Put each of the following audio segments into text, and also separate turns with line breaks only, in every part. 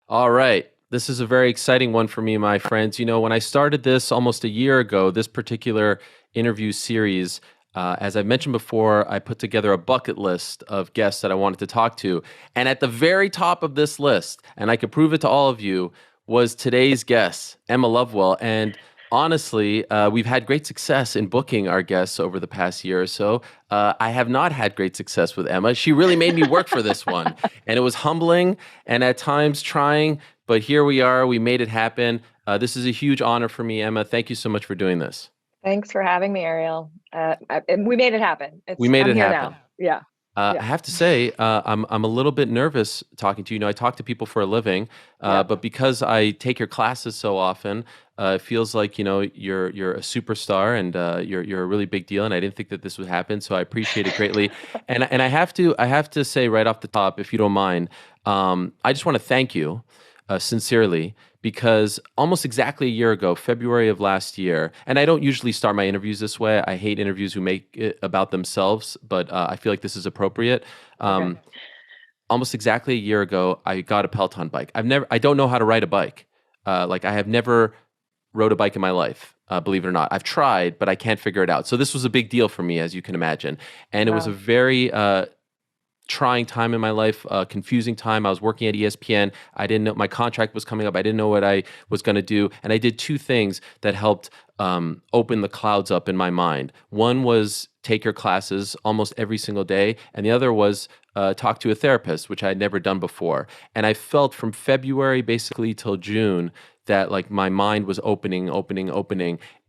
All right. This is a very exciting one for me, my friends. When I started this almost a year ago, this particular interview series, as I mentioned before, I put together a bucket list of guests that I wanted to talk to. And at the very top of this list, and I could prove it to all of you, was today's guest, Emma Lovewell. And honestly, we've had great success in booking our guests over the past year or so. I have not had great success with Emma. She really made me work for this one. And it was humbling and at times trying, but here we are. We made it happen. This is a huge honor for me, Emma. Thank you so much for doing this.
Thanks for having me, Ariel. And we made it happen.
We made
I'm
it
here
happen.
now. Yeah.
I
Yeah.
have to say, I'm a little bit nervous talking to you. I talk to people for a living,
Yep.
but because I take your classes so often, it feels like you're a superstar and you're a really big deal. And I didn't think that this would happen, so I appreciate it greatly. And I have to say right off the top, if you don't mind, I just want to thank you sincerely because almost exactly a year ago, February of last year, and I don't usually start my interviews this way. I hate interviews who make it about themselves, but I feel like this is appropriate.
Okay.
Um, Almost exactly a year ago, I got a Peloton bike. I don't know how to ride a bike. Like I have never rode a bike in my life. Believe it or not, I've tried, but I can't figure it out. So this was a big deal for me, as you can imagine, and it was a
Wow.
very trying time in my life, confusing time. I was working at ESPN. I didn't know my contract was coming up. I didn't know what I was going to do. And I did two things that helped open the clouds up in my mind. One was take your classes almost every single day. And the other was talk to a therapist, which I had never done before. And I felt from February basically till June that like my mind was opening.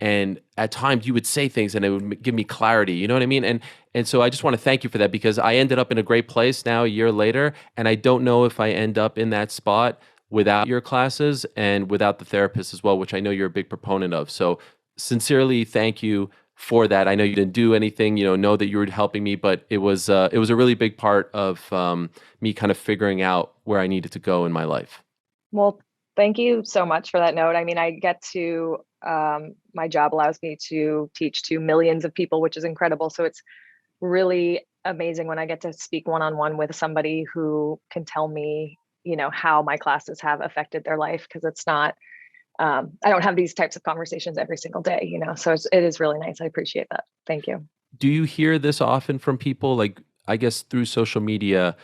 And at times you would say things and it would give me clarity. You know what I mean? And so I just want to thank you for that because I ended up in a great place now a year later. And I don't know if I end up in that spot without your classes and without the therapist as well, which I know you're a big proponent of. So sincerely, thank you for that. I know you didn't do anything, know that you were helping me, but it was a really big part of me kind of figuring out where I needed to go in my life.
Well, thank you so much for that note. I mean, I get to, my job allows me to teach to millions of people, which is incredible. So it's really amazing when I get to speak one-on-one with somebody who can tell me, how my classes have affected their life. Cause it's not, I don't have these types of conversations every single day, so it is really nice. I appreciate that. Thank you.
Do you hear this often from people? Like, I guess through social media,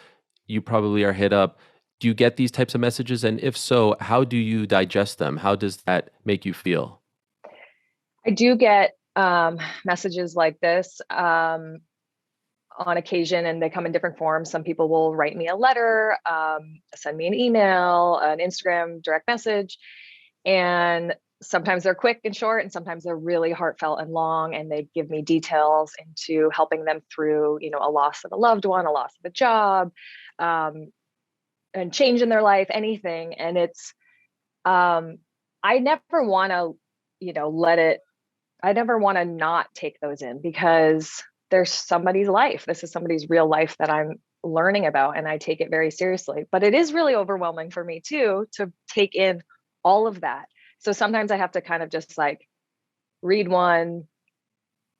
you probably are hit up. Do you get these types of messages? And if so, how do you digest them? How does that make you feel?
I do get messages like this on occasion, and they come in different forms. Some people will write me a letter, send me an email, an Instagram direct message, and sometimes they're quick and short, and sometimes they're really heartfelt and long, and they give me details into helping them through, a loss of a loved one, a loss of a job, um, and change in their life, anything. And it's, I never want to, let it, I never want to not take those in because there's somebody's life. This is somebody's real life that I'm learning about, and I take it very seriously. But it is really overwhelming for me too to take in all of that. So sometimes I have to kind of just like read one,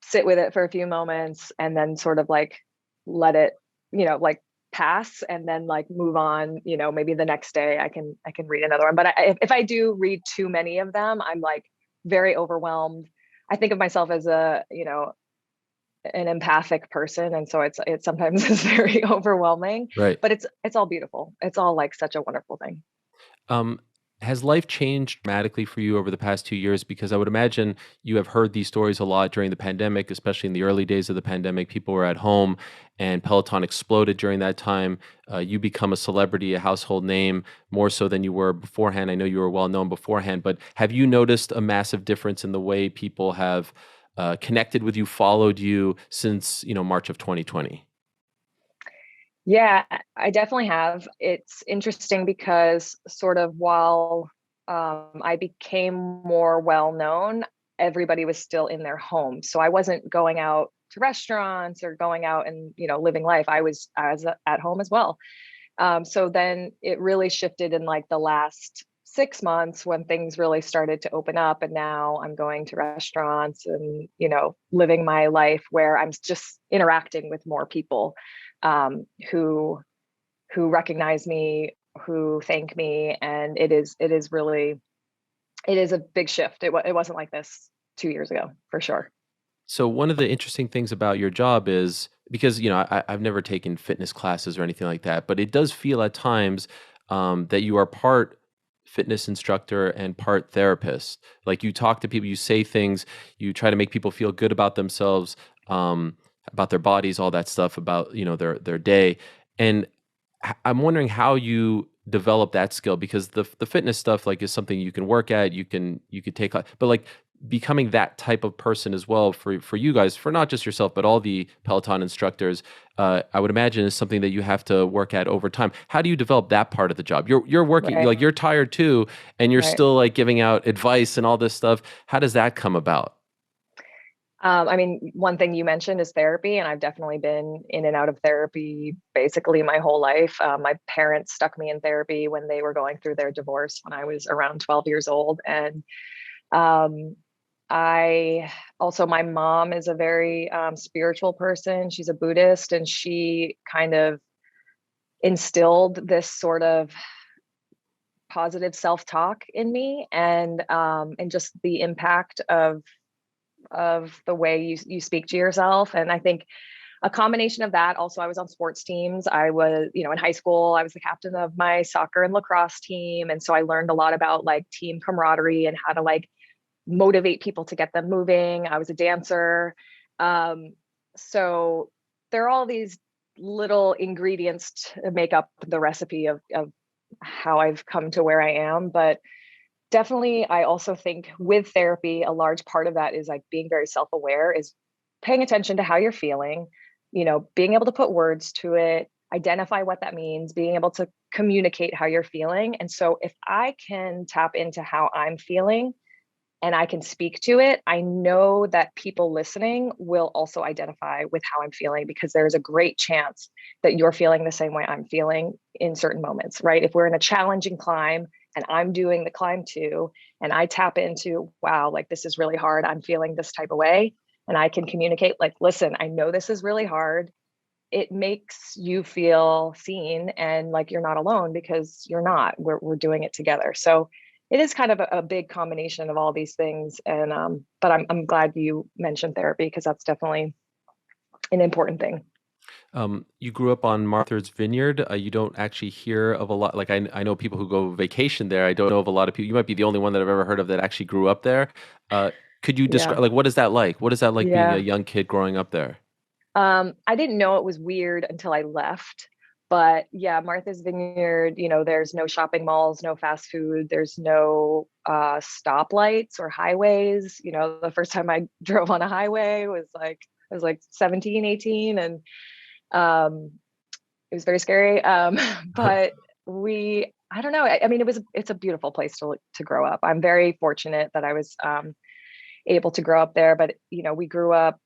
sit with it for a few moments, and then sort of like let it, like pass, and then like move on. Maybe the next day I can read another one. But if I do read too many of them, I'm like very overwhelmed. I think of myself as an empathic person, and so it sometimes is very overwhelming.
Right.
But it's all beautiful. It's all like such a wonderful thing.
Um, has life changed dramatically for you over the past 2 years? Because I would imagine you have heard these stories a lot during the pandemic, especially in the early days of the pandemic. People were at home and Peloton exploded during that time. You become a celebrity, a household name, more so than you were beforehand. I know you were well known beforehand, but have you noticed a massive difference in the way people have connected with you, followed you since, March of 2020?
Yeah, I definitely have. It's interesting because sort of while I became more well known, everybody was still in their home. So I wasn't going out to restaurants or going out and living life. I was at home as well. So then it really shifted in like the last 6 months when things really started to open up, and now I'm going to restaurants and living my life where I'm just interacting with more people, um, who who recognize me, who thank me, and it is really, it is a big shift. It wasn't like this 2 years ago, for sure.
So one of the interesting things about your job is because I've never taken fitness classes or anything like that, but it does feel at times that you are part fitness instructor and part therapist. Like you talk to people, you say things, you try to make people feel good about themselves, about their bodies, all that stuff, about their day. And I'm wondering how you develop that skill because the fitness stuff like is something you can work at, you could take, but like becoming that type of person as well for you guys, for not just yourself but all the Peloton instructors, I would imagine is something that you have to work at over time. How do you develop that part of the job? You're working,
Right.
like you're tired too, and you're
Right.
still like giving out advice and all this stuff. How does that come about?
I mean, one thing you mentioned is therapy, and I've definitely been in and out of therapy basically my whole life. My parents stuck me in therapy when they were going through their divorce when I was around 12 years old. And um, I also, my mom is a very spiritual person. She's a Buddhist, and she kind of instilled this sort of positive self-talk in me, and just the impact of the way you speak to yourself. And I think a combination of that. Also, I was on sports teams. I was, in high school, I was the captain of my soccer and lacrosse team. And so I learned a lot about like team camaraderie and how to like motivate people to get them moving. I was a dancer. So there are all these little ingredients to make up the recipe of how I've come to where I am. But definitely, I also think with therapy, a large part of that is like being very self-aware, is paying attention to how you're feeling, being able to put words to it, identify what that means, being able to communicate how you're feeling. And so if I can tap into how I'm feeling and I can speak to it, I know that people listening will also identify with how I'm feeling, because there's a great chance that you're feeling the same way I'm feeling in certain moments, right? If we're in a challenging climb and I'm doing the climb too, and I tap into, wow, like this is really hard, I'm feeling this type of way, and I can communicate, like, listen, I know this is really hard. It makes you feel seen and like you're not alone, because you're not. We're doing it together. So it is kind of a big combination of all these things. And but I'm glad you mentioned therapy, because that's definitely an important thing.
You grew up on Martha's Vineyard. You don't actually hear of a lot. Like I know people who go vacation there. I don't know of a lot of people. You might be the only one that I've ever heard of that actually grew up there. Uh, could you
Yeah.
describe like what is that like? What is that like being a
Yeah.
young kid growing up there?
I didn't know it was weird until I left. But yeah, Martha's Vineyard, there's no shopping malls, no fast food, there's no stoplights or highways. The first time I drove on a highway was like, I was like 17, 18, and um, it was very scary. But I don't know. I mean, it's a beautiful place to grow up. I'm very fortunate that I was able to grow up there. But we grew up,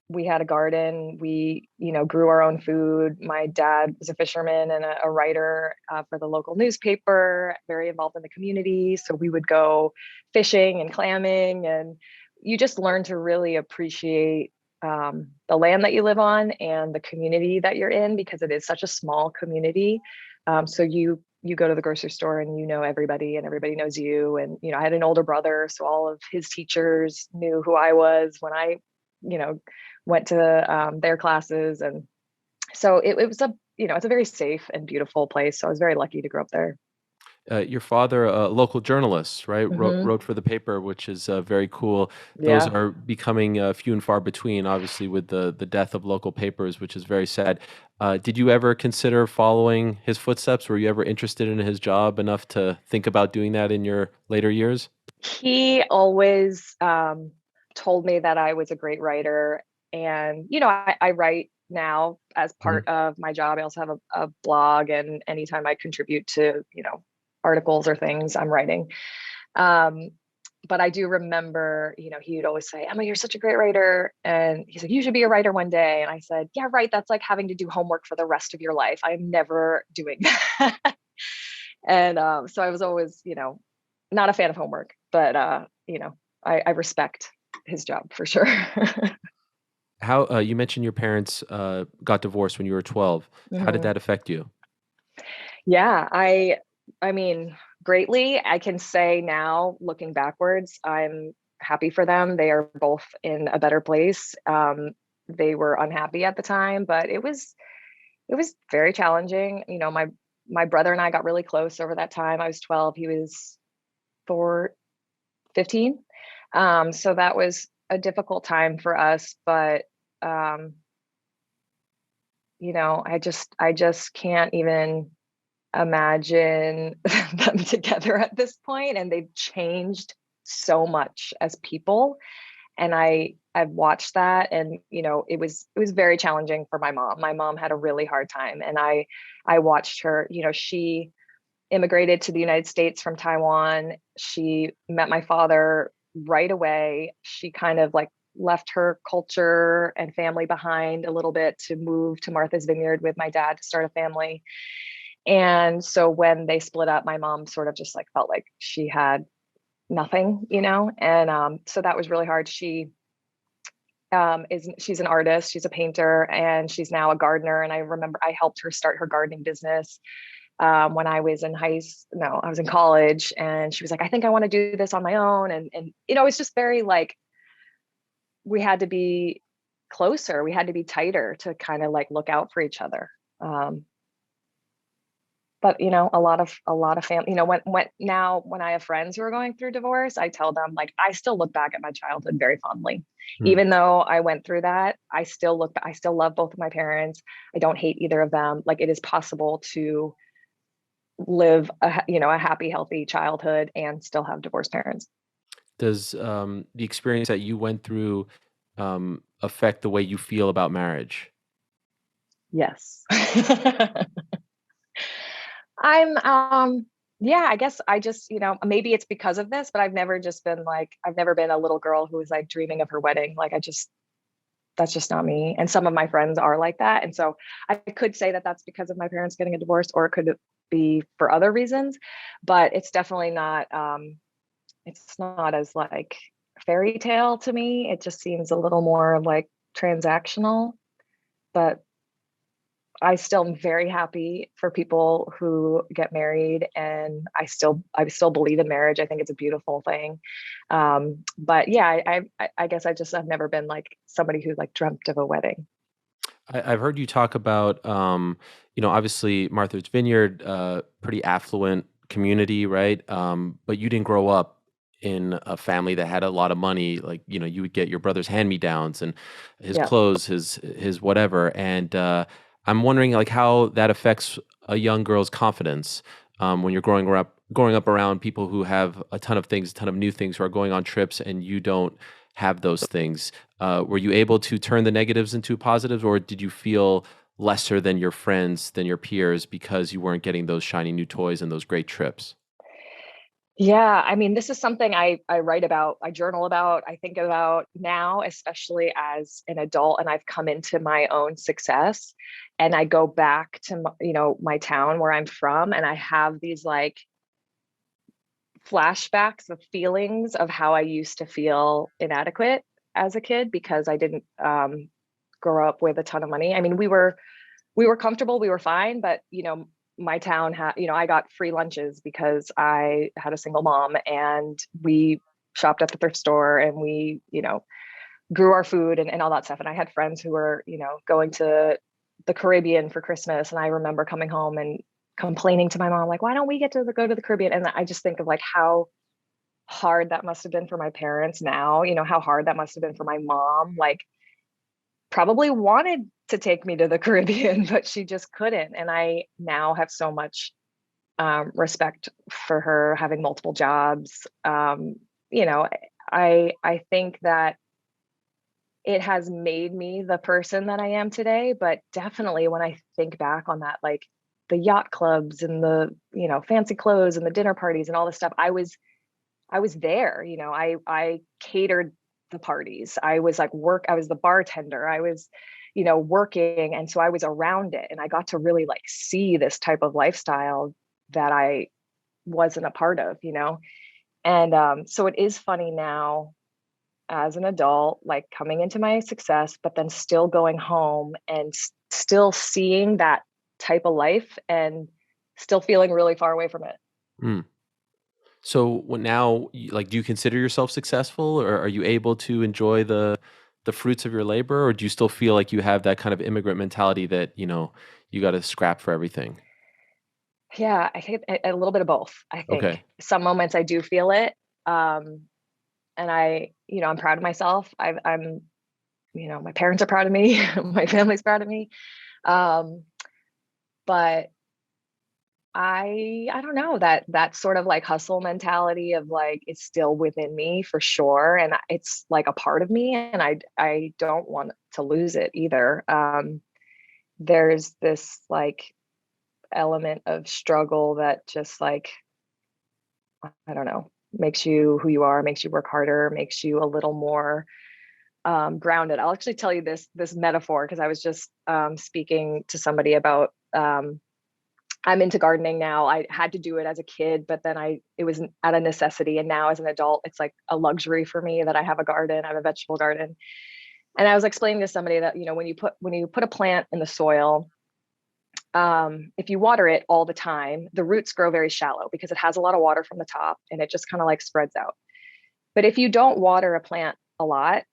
we had a garden, we grew our own food. My dad was a fisherman and a writer for the local newspaper, very involved in the community, so we would go fishing and clamming, and you just learn to really appreciate the land that you live on and the community that you're in, because it is such a small community. So you go to the grocery store and everybody, and everybody knows you. And I had an older brother, so all of his teachers knew who I was when I you know went to their classes. And so it was it's a very safe and beautiful place. So I was very lucky to grow up there.
Your father, a local journalist, right?
Hmm.
Wrote for the paper, which is very cool. Those
Yeah.
are becoming few and far between, obviously, with the death of local papers, which is very sad. Did you ever consider following his footsteps? Were you ever interested in his job enough to think about doing that in your later years?
He always told me that I was a great writer. And, I write now as
Mhm.
part of my job. I also have a blog, and anytime I contribute to, articles or things, I'm writing. Um, but I do remember, he would always say, Emma, you're such a great writer. And he's like, you should be a writer one day. And I said, yeah, right. That's like having to do homework for the rest of your life. I'm never doing that. And so I was always, not a fan of homework, but I respect his job for sure.
How you mentioned your parents got divorced when you were 12. How did
Hmm.
that affect you?
Yeah, I mean, greatly. I can say now, looking backwards, I'm happy for them. They are both in a better place. They were unhappy at the time, but it was very challenging. My brother and I got really close over that time. I was 12, he was 15. So that was a difficult time for us, but um, I just can't even imagine them together at this point, and they've changed so much as people. And I've watched that, and it was very challenging for my mom. My mom had a really hard time, and I watched her. She immigrated to the United States from Taiwan. She met my father right away. She kind of like left her culture and family behind a little bit to move to Martha's Vineyard with my dad to start a family. And so when they split up, my mom sort of just like felt like she had nothing, and so that was really hard. She's an artist, she's a painter, and she's now a gardener. And I remember I helped her start her gardening business when I was in no, I was in college, and she was like, I think I want to do this on my own. And it's just very like, we had to be closer, we had to be tighter to kind of like look out for each other. Um, but a lot of family, when I have friends who are going through divorce, I tell them, like, I still look back at my childhood very fondly.
Hmm.
Even though I went through that, I still love both of my parents. I don't hate either of them. Like, it is possible to live a happy, healthy childhood and still have divorced parents.
Does the experience that you went through affect the way you feel about marriage?
Yes. I'm yeah, I guess I just, maybe it's because of this, but I've never been a little girl who was like dreaming of her wedding. Like, that's just not me. And some of my friends are like that. And so I could say that that's because of my parents getting a divorce, or it could be for other reasons, but it's definitely not, it's not as like fairy tale to me. It just seems a little more like transactional, but I still am very happy for people who get married, and I still believe in marriage. I think it's a beautiful thing. But yeah, I guess I've never been like somebody who like dreamt of a wedding.
I've heard you talk about, obviously Martha's Vineyard, pretty affluent community, right? But you didn't grow up in a family that had a lot of money. Like, you would get your brother's hand-me-downs and his
Yeah.
clothes, his whatever. And I'm wondering, like, how that affects a young girl's confidence when you're growing up around people who have a ton of things, a ton of new things, who are going on trips, and you don't have those things. Were you able to turn the negatives into positives, or did you feel lesser than your friends, than your peers, because you weren't getting those shiny new toys and those great trips?
Yeah, I mean, this is something I write about, I journal about, I think about now, especially as an adult, and I've come into my own success, and I go back to my town where I'm from, and I have these like flashbacks of feelings of how I used to feel inadequate as a kid because I didn't grow up with a ton of money. I mean, we were comfortable, we were fine, but my town had, I got free lunches because I had a single mom, and we shopped at the thrift store, and we, grew our food and all that stuff. And I had friends who were, going to the Caribbean for Christmas. And I remember coming home and complaining to my mom, like, why don't we get to go to the Caribbean? And I just think of like how hard that must have been for my parents now, how hard that must have been for my mom. Like, probably wanted to take me to the Caribbean, but she just couldn't. And I now have so much respect for her having multiple jobs. You know, I think that it has made me the person that I am today. But definitely when I think back on that, like the yacht clubs and the, fancy clothes and the dinner parties and all this stuff, I was there. I catered the parties. I was the bartender. I was, working. And so I was around it, and I got to really like see this type of lifestyle that I wasn't a part of, And so it is funny now as an adult, like coming into my success, but then still going home and still seeing that type of life and still feeling really far away from it.
Mm. So now, like, do you consider yourself successful, or are you able to enjoy the fruits of your labor, or do you still feel like you have that kind of immigrant mentality that, you got to scrap for everything?
Yeah, I think a little bit of both. I think
Okay.
some moments I do feel it, um, and I'm proud of myself. I'm, my parents are proud of me, my family's proud of me, um, but I don't know, that sort of like hustle mentality of like it's still within me for sure, and it's like a part of me, and I don't want to lose it either. There's this like element of struggle that just like, I don't know, makes you who you are, makes you work harder, makes you a little more grounded. I'll actually tell you this metaphor because I was just speaking to somebody about. I'm into gardening now. I had to do it as a kid, but then it was out of necessity, and now as an adult, it's like a luxury for me that I have a garden. I have a vegetable garden, and I was explaining to somebody that when you put a plant in the soil, if you water it all the time, the roots grow very shallow because it has a lot of water from the top, and it just kind of like spreads out. But if you don't water a plant a lot,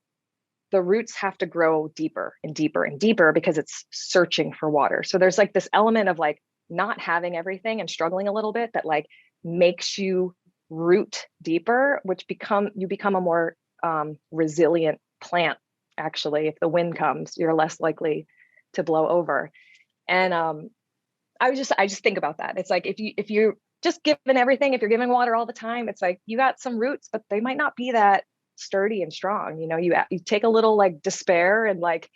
the roots have to grow deeper and deeper and deeper because it's searching for water. So there's like this element of like not having everything and struggling a little bit that like makes you root deeper, which you become a more resilient plant. Actually, if the wind comes, you're less likely to blow over. And I just think about that. It's like if you're just given everything, if you're giving water all the time, it's like you got some roots, but they might not be that sturdy and strong. You take a little like despair and like,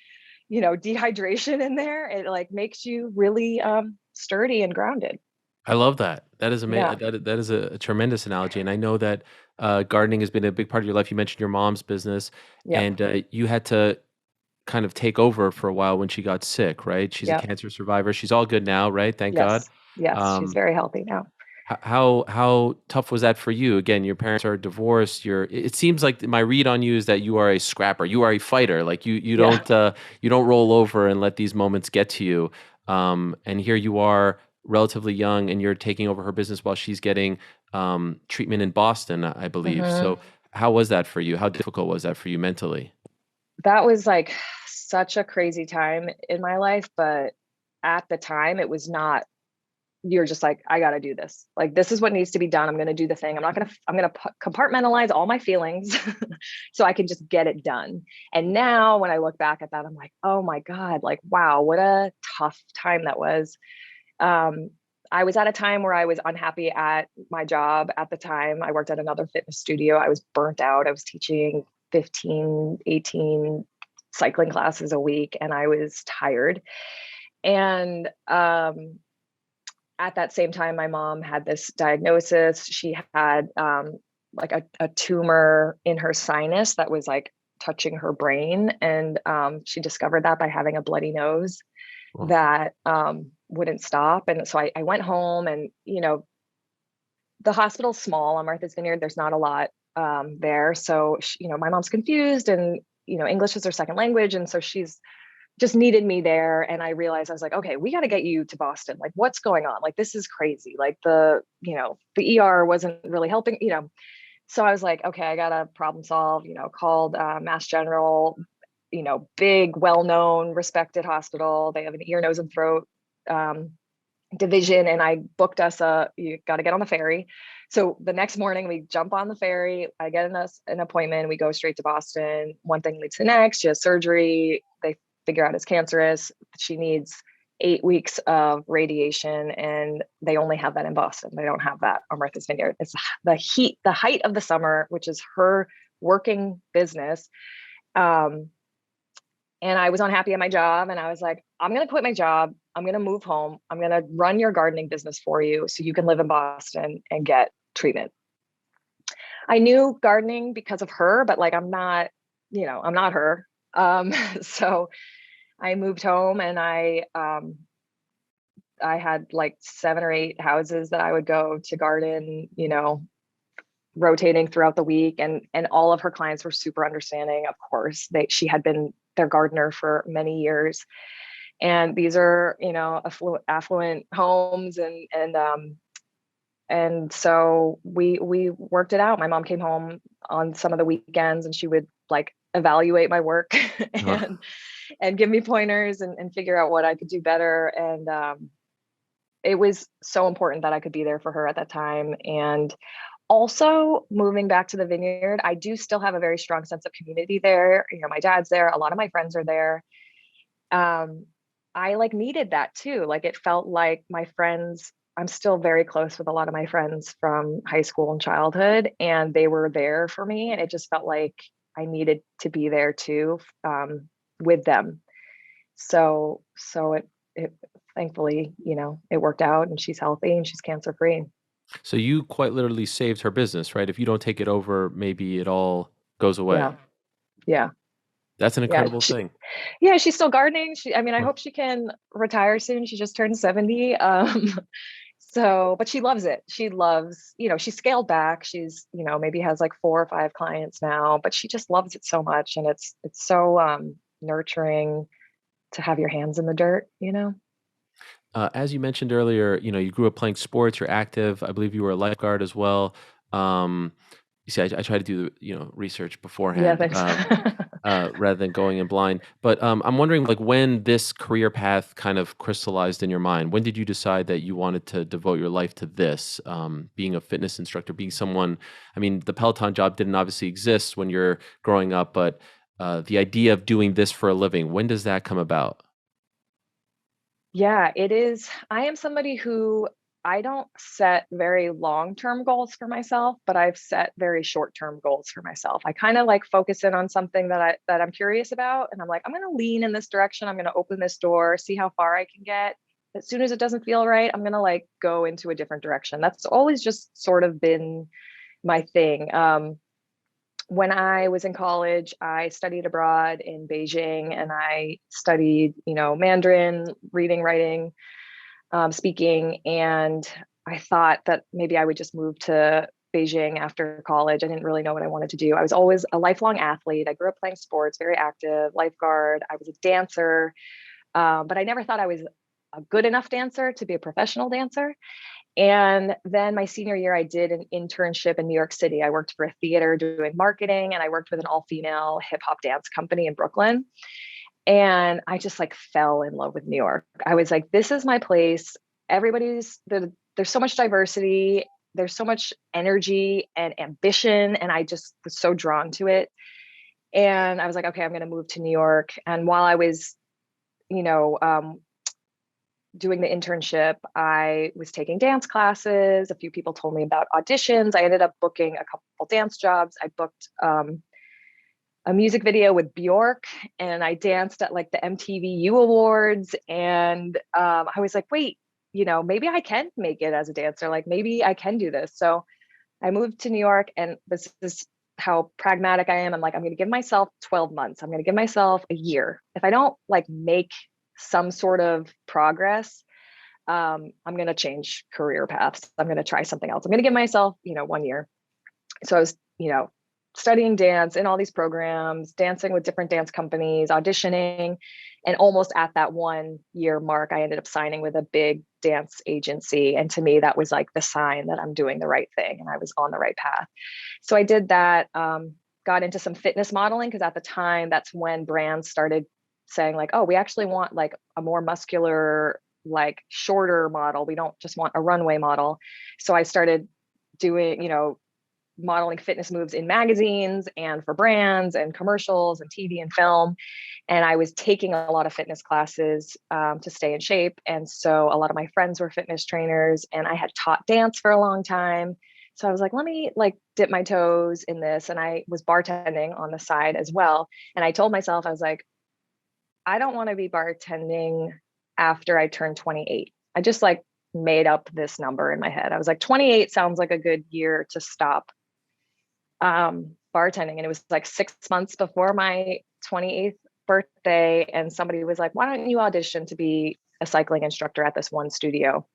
dehydration in there. It like makes you really sturdy and grounded.
I love that. That is
Yeah.
amazing. That is a tremendous analogy, and I know that gardening has been a big part of your life. You mentioned your mom's business,
Yep.
and you had to kind of take over for a while when she got sick, right? She's a
Yep.
cancer survivor. She's all good now, right? Thank God.
Yes. Yes. She's
Um,
very healthy now.
how tough was that for you? Again, your parents are divorced. It seems like my read on you is that you are a scrapper. You are a fighter. Like
Yeah.
you don't roll over and let these moments get to you. And here you are, relatively young, and you're taking over her business while she's getting treatment in Boston, I believe.
Hmm.
So how was that for you? How difficult was that for you mentally?
That was like such a crazy time in my life, but at the time it was not. You're just like, I got to do this. Like, this is what needs to be done. I'm going to do the thing. I'm going to compartmentalize all my feelings so I can just get it done. And now when I look back at that, I'm like, oh my God, like, wow, what a tough time that was. Um, I was at a time where I was unhappy at my job at the time. I worked at another fitness studio. I was burnt out. I was teaching 15, 18 cycling classes a week, and I was tired. And at that same time, my mom had this diagnosis. She had like a tumor in her sinus that was like touching her brain. And she discovered that by having a bloody nose
Well,
that wouldn't stop. And so I went home, and, the hospital's small on Martha's Vineyard. There's not a lot there. So, my mom's confused, and, English is her second language. And so she's just needed me there. And I realized, I was like, okay, we got to get you to Boston. Like, what's going on? Like, this is crazy. Like the ER wasn't really helping. So I was like, okay, I got to problem solve, called Mass General, big, well-known, respected hospital. They have an ear, nose, and throat um, division. And I booked us you got to get on the ferry. So the next morning we jump on the ferry. I get an appointment. We go straight to Boston. One thing leads to the next. She has surgery. They figure out it's cancerous. She needs 8 weeks of radiation, and they only have that in Boston. They don't have that on Martha's Vineyard. It's the height of the summer, which is her working business. And I was unhappy at my job, and I was like, I'm going to quit my job. I'm going to move home. I'm going to run your gardening business for you so you can live in Boston and get treatment. I knew gardening because of her, but like, I'm not her. So I moved home, and I had like 7 or 8 houses that I would go to garden, rotating throughout the week. And all of her clients were super understanding. Of course, she had been their gardener for many years. And these are, affluent homes, and so we worked it out. My mom came home on some of the weekends, and she would like evaluate my work
Uh,
and give me pointers and figure out what I could do better. And it was so important that I could be there for her at that time. And also moving back to the Vineyard, I do still have a very strong sense of community there. My dad's there, a lot of my friends are there. I like needed that too. Like it felt like my friends, I'm still very close with a lot of my friends from high school and childhood, and they were there for me. And it just felt like I needed to be there too, with them. So it thankfully, it worked out, and she's healthy and she's cancer free.
so you quite literally saved her business, right? If you don't take it over, maybe it all goes away.
Yeah. Yeah.
That's an
Yeah.
incredible thing.
Yeah. She's still gardening. I mean, I
Uh,
hope she can retire soon. She just turned 70. But she loves it. She loves, she scaled back. She's, maybe has like 4 or 5 clients now, but she just loves it so much. And it's so nurturing to have your hands in the dirt.
as you mentioned earlier, you grew up playing sports. You're active. I believe you were a lifeguard as well. Um, you see, I try to do research
Yeah,
beforehand.
thanks.
Rather than going in blind. But I'm wondering, like, when this career path kind of crystallized in your mind. When did you decide that you wanted to devote your life to this? Being a fitness instructor, being someone. I mean, the Peloton job didn't obviously exist when you're growing up, but the idea of doing this for a living. When does that come about?
Yeah, it is. I am somebody who I don't set very long-term goals for myself, but I've set very short-term goals for myself. I kind of like focus in on something that I'm curious about, and I'm like, I'm going to lean in this direction. I'm going to open this door, see how far I can get. As soon as it doesn't feel right, I'm going to like go into a different direction. That's always just sort of been my thing. When I was in college, I studied abroad in Beijing, and I studied, Mandarin, reading, writing, speaking. And I thought that maybe I would just move to Beijing after college. I didn't really know what I wanted to do. I was always a lifelong athlete. I grew up playing sports, very active, lifeguard. I was a dancer, but I never thought I was a good enough dancer to be a professional dancer. And then my senior year, I did an internship in New York City. I worked for a theater doing marketing, and I worked with an all-female hip hop dance company in Brooklyn. And I just like fell in love with New York. I was like, this is my place. There's so much diversity. There's so much energy and ambition. And I just was so drawn to it. And I was like, okay, I'm going to move to New York. And while I was, you know, um, doing the internship, I was taking dance classes. A few people told me about auditions. I ended up booking a couple dance jobs. I booked a music video with Bjork, and I danced at like the MTV U Awards. And I was like, wait, maybe I can make it as a dancer. Like maybe I can do this. So I moved to New York, and this is how pragmatic I am. I'm like, I'm going to give myself 12 months. I'm going to give myself a year. If I don't like make some sort of progress, I'm going to change career paths. I'm going to try something else. I'm going to give myself, 1 year. So I was, studying dance in all these programs, dancing with different dance companies, auditioning. And almost at that 1 year mark, I ended up signing with a big dance agency. And to me, that was like the sign that I'm doing the right thing and I was on the right path. So I did that, got into some fitness modeling, because at the time, that's when brands started saying like, oh, we actually want like a more muscular, like shorter model. We don't just want a runway model. So I started doing, modeling fitness moves in magazines and for brands and commercials and TV and film. And I was taking a lot of fitness classes to stay in shape. And so a lot of my friends were fitness trainers, and I had taught dance for a long time. So I was like, let me like dip my toes in this. And I was bartending on the side as well. And I told myself, I was like, I don't want to be bartending after I turn 28. I just like made up this number in my head. I was like, 28 sounds like a good year to stop bartending. And it was like 6 months before my 28th birthday. And somebody was like, why don't you audition to be a cycling instructor at this one studio?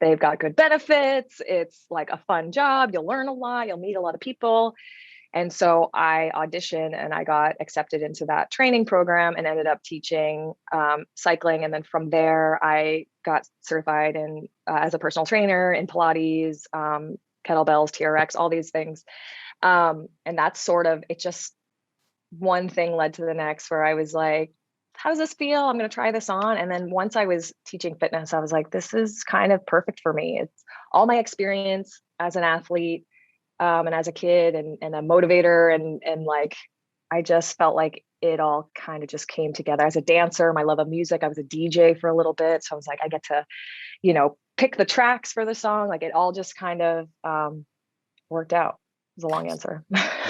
They've got good benefits. It's like a fun job. You'll learn a lot. You'll meet a lot of people. And so I auditioned and I got accepted into that training program and ended up teaching cycling. And then from there, I got certified in as a personal trainer in Pilates, kettlebells, TRX, all these things. And that's sort of, it just, one thing led to the next where I was like, how does this feel? I'm going to try this on. And then once I was teaching fitness, I was like, this is kind of perfect for me. It's all my experience as an athlete, and as a kid and a motivator. And like, I just felt like it all kind of just came together. As a dancer, my love of music, I was a DJ for a little bit. So I was like, I get to, pick the tracks for the song. Like it all just kind of worked out. It was a long answer.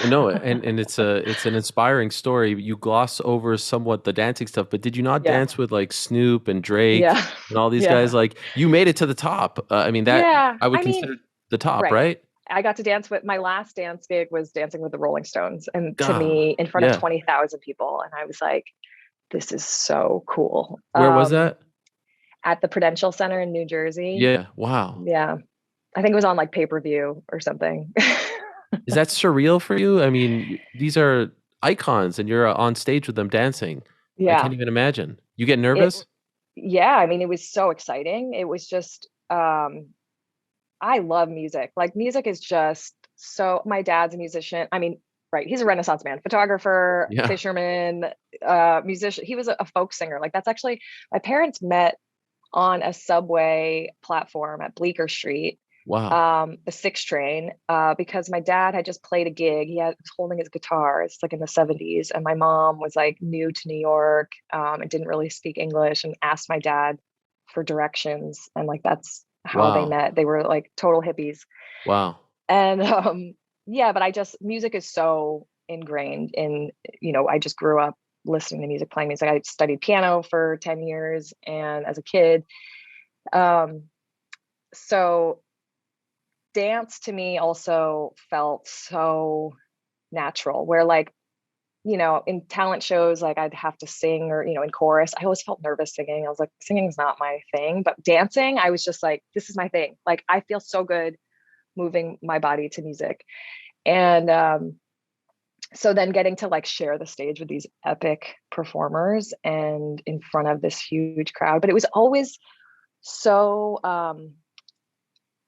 No, and it's an inspiring story. You gloss over somewhat the dancing stuff, but did you not
Yeah.
dance with like Snoop and Drake
Yeah.
and all these
Yeah.
guys? Like you made it to the top. I mean, that
Yeah.
I would
I mean,
consider the top,
right.
right?
I got to dance with, my last dance gig was dancing with the Rolling Stones, and to
Duh.
me in front of
Yeah.
20,000 people. And I was like, this is so cool.
Where was that?
At the Prudential Center in New Jersey.
Yeah. Wow.
Yeah. I think it was on like pay-per-view or something.
Is that surreal for you? I mean, these are icons and you're on stage with them dancing. I
Yeah.
can't even imagine. You get
It,
nervous?
yeah. I mean, it was so exciting. It was just, I love music. Like music is just so, my dad's a musician. I mean, right. He's a Renaissance man, photographer,
Yeah.
fisherman, musician. He was a folk singer. Like that's actually, my parents met on a subway platform at Bleecker Street,
Wow.
the 6 train, because my dad had just played a gig. Was holding his guitar. It's like in the 70s. And my mom was like new to New York, and didn't really speak English, and asked my dad for directions. And like, that's how they
Wow.
met. They were like total hippies.
Wow.
And yeah, but music is so ingrained in, I just grew up listening to music, playing music. I studied piano for 10 years and as a kid. So dance to me also felt so natural, where like, in talent shows, like I'd have to sing or, in chorus, I always felt nervous singing. I was like, singing is not my thing, but dancing, I was just like, this is my thing. Like, I feel so good moving my body to music. And, so then getting to like share the stage with these epic performers and in front of this huge crowd, but it was always so,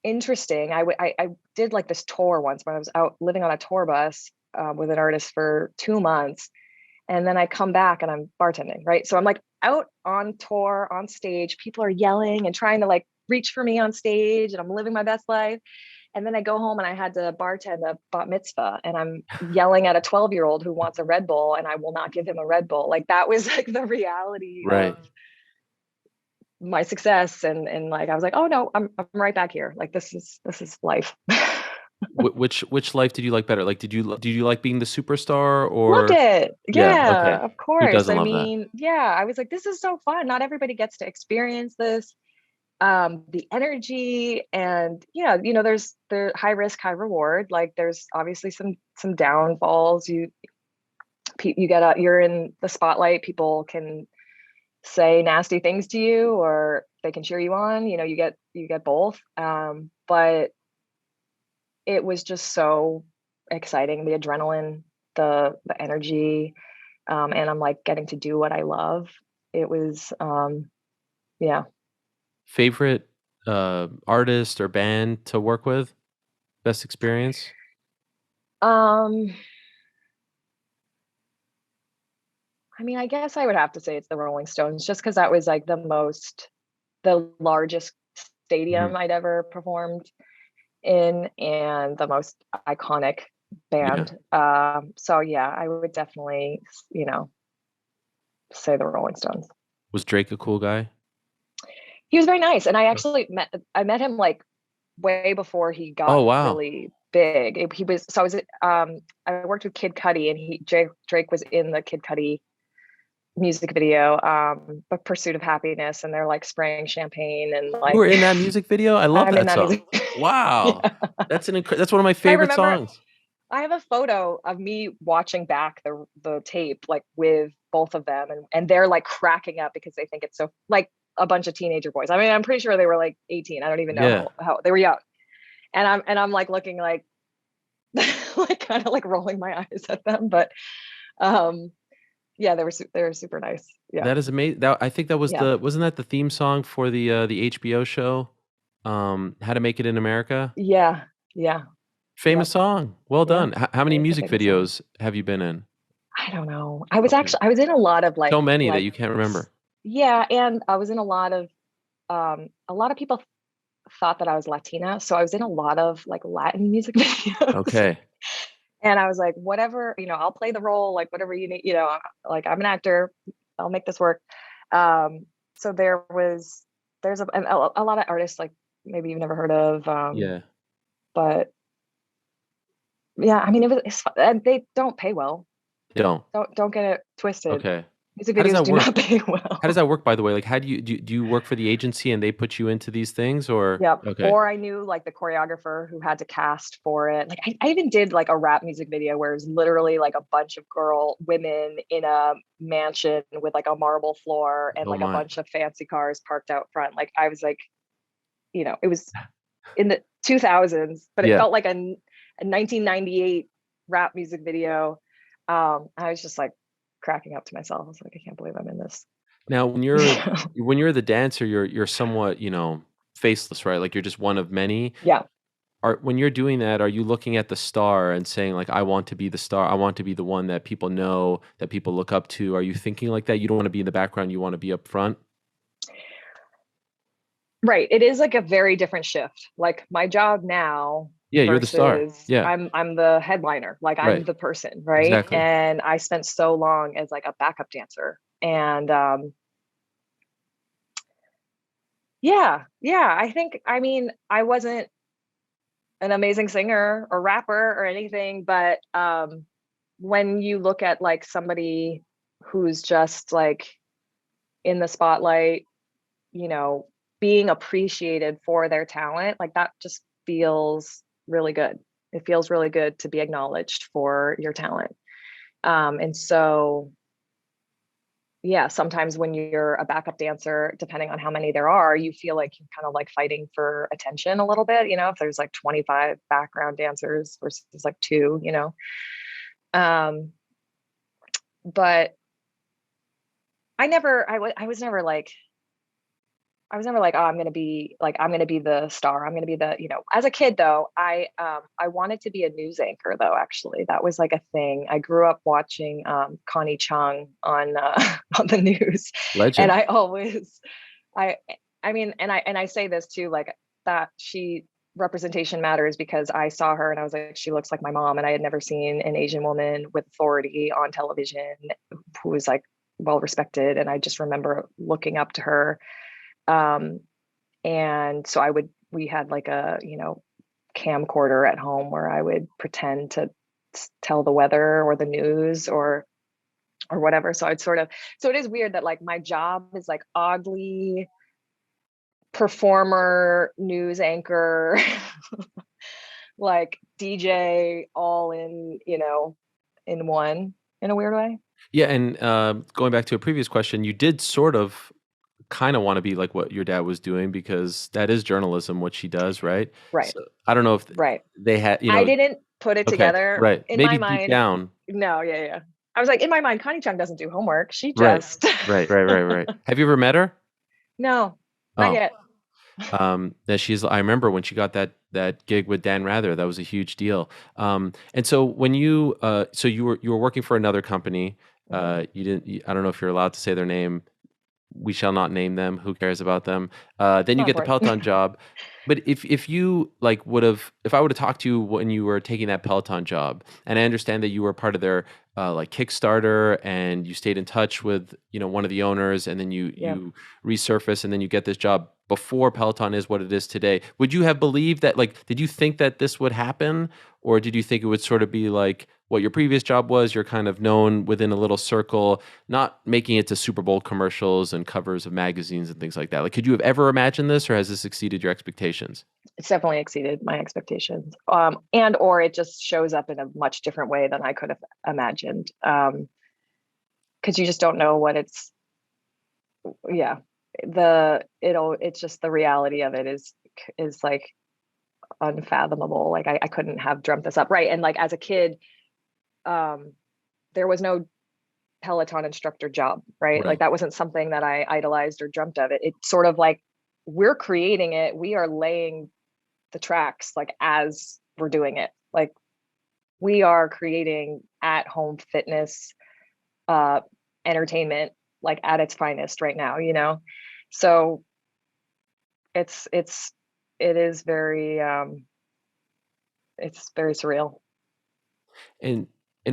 interesting. I did like this tour once when I was out living on a tour bus, with an artist for 2 months. And then I come back and I'm bartending, right? So I'm like out on tour, on stage, people are yelling and trying to like reach for me on stage, and I'm living my best life. And then I go home and I had to bartend a bat mitzvah, and I'm yelling at a 12-year-old who wants a Red Bull, and I will not give him a Red Bull. Like that was like the reality
Right.
of my success. And like, I was like, oh no, I'm right back here. Like this is life.
Which life did you like better? Like, did you like being the superstar
Loved
or?
it.
Yeah,
Yeah,
okay.
of
Who
course.
doesn't
I
love that?
mean, yeah, I was like, this is so fun. Not everybody gets to experience this. The energy, and yeah, there's high risk, high reward. Like there's obviously some downfalls. You're in the spotlight. People can say nasty things to you, or they can cheer you on. You get both. But it was just so exciting. The adrenaline, the energy, and I'm like getting to do what I love. It was, yeah.
Favorite artist or band to work with? Best experience?
Um, I mean, I guess I would have to say it's the Rolling Stones, just because that was like the largest
Mhm.
stadium I'd ever performed in, and the most iconic
Yeah.
band. So yeah, I would definitely, you know, say the Rolling Stones.
Was Drake a cool guy?
He was very nice, and
Oh,
I met him like way before he got
oh, wow.
really big. He was, so I worked with Kid Cudi, and Drake was in the Kid Cudi music video, but Pursuit of Happiness, and they're like spraying champagne and
You were
like
in that music video? I love
I'm in
that
that
song.
music.
Wow.
Yeah.
That's one of my
I
favorite
remember
songs.
I have a photo of me watching back the tape, like with both of them, and they're like cracking up because they think it's so, like, a bunch of teenager boys. I mean, I'm pretty sure they were like 18. I don't even
Yeah.
know how they were young. And I'm like looking like, like kind of like rolling my eyes at them. But um, yeah, they were super nice. Yeah,
That is amazing. That I think that was
yeah,
wasn't that the theme song for the HBO show, How to Make It in America?
yeah, yeah,
Famous
yep,
song. Well
yeah.
done. How many
It is a
music
famous song.
videos have you been in?
I don't know.
Okay.
I was in a lot of
So many that you can't
s-
remember.
yeah, and I was in a lot of people thought that I was Latina, so I was in a lot of like Latin music videos.
Okay.
And I was like, whatever, I'll play the role, like whatever you need, like I'm an actor, I'll make this work. Um, so there's a lot of artists like maybe you've never heard of,
Yeah.
but yeah, I mean, and they don't pay well.
Don't.
Don't get it twisted.
Okay.
Music
How does
videos
that
do
work?
not pay
How does
well.
that work, by the way? Like, how do you work for the agency and they put you into these things or
Yep.
okay.
Or I knew like the choreographer who had to cast for it. Like I even did like a rap music video where it was literally like a bunch of women in a mansion with like a marble floor and
Oh
like a
my.
bunch of fancy cars parked out front. Like I was like, it was in the 2000s, but it
Yeah.
felt like a 1998 rap music video. I was just like cracking up to myself. I was like, I can't believe I'm in this.
Now, when you're the dancer, you're somewhat, faceless, right? Like you're just one of many.
Yeah.
Are when you're doing that, are you looking at the star and saying like, I want to be the star. I want to be the one that people know, that people look up to. Are you thinking like that? You don't want to be in the background. You want to be up front.
Right. It is like a very different shift. Like my job now
Yeah, you're the star.
versus
Yeah,
I'm the headliner. Like I'm
right.
the person, right?
Exactly.
And I spent so long as like a backup dancer. And yeah, yeah, I mean, I wasn't an amazing singer or rapper or anything, but when you look at like somebody who's just like in the spotlight, you know, being appreciated for their talent, like that just feels really good. It feels really good to be acknowledged for your talent. And so, yeah, sometimes when you're a backup dancer, depending on how many there are, you feel like you're kind of like fighting for attention a little bit, if there's like 25 background dancers versus like two, Um, but I was never like, oh, I'm gonna be the star. I'm gonna be the, as a kid though, I wanted to be a news anchor though, actually. That was like a thing. I grew up watching Connie Chung on on the news. And
Legend.
I always I I mean, and I say this too, like that she representation matters because I saw her and I was like, she looks like my mom. And I had never seen an Asian woman with authority on television who was like well respected. And I just remember looking up to her. Um, and so we had like a, camcorder at home where I would pretend to tell the weather or the news or whatever. So it is weird that like my job is like oddly performer, news anchor, like DJ all in one in a weird way.
Yeah, and going back to a previous question, you did sort of kind of want to be like what your dad was doing because that is journalism, what she does, right?
Right.
So I don't know if
Right.
they had,
I didn't put it
okay,
together
right.
in my
Maybe deep
mind.
down.
No, yeah, yeah. I was like, in my mind, Connie Chung doesn't do homework. She
Right.
just
Right. Have you ever met her?
no, not
Oh,
yet.
that she's. I remember when she got that gig with Dan Rather. That was a huge deal. And so when so you were working for another company.
Mhm.
You didn't. I don't know if you're allowed to say their name. We shall not name them. Who cares about them? Then
It's
you
not
get the
important.
Peloton job. But if you like would have, if I would have talked to you when you were taking that Peloton job, and I understand that you were part of their like Kickstarter, and you stayed in touch with one of the owners, and then you
Yeah.
you resurface, and then you get this job before Peloton is what it is today. Would you have believed that? Like, did you think that this would happen, or did you think it would sort of be like what your previous job was? You're kind of known within a little circle, not making it to Super Bowl commercials and covers of magazines and things like that. Like, could you have ever imagined this, or has this exceeded your expectations?
It's definitely exceeded my expectations. And or it just shows up in a much different way than I could have imagined. Because you just don't know what yeah. It's just the reality of it is like unfathomable. Like I couldn't have dreamt this up. Right. And like as a kid, um, there was no Peloton instructor job, right? Like
Right.
that wasn't something that I idolized or dreamt of. It's sort of like we're creating it. We are laying the tracks like as we're doing it. Like we are creating at home fitness uh entertainment like at its finest right now, you know? So it's it is very it's very surreal.
And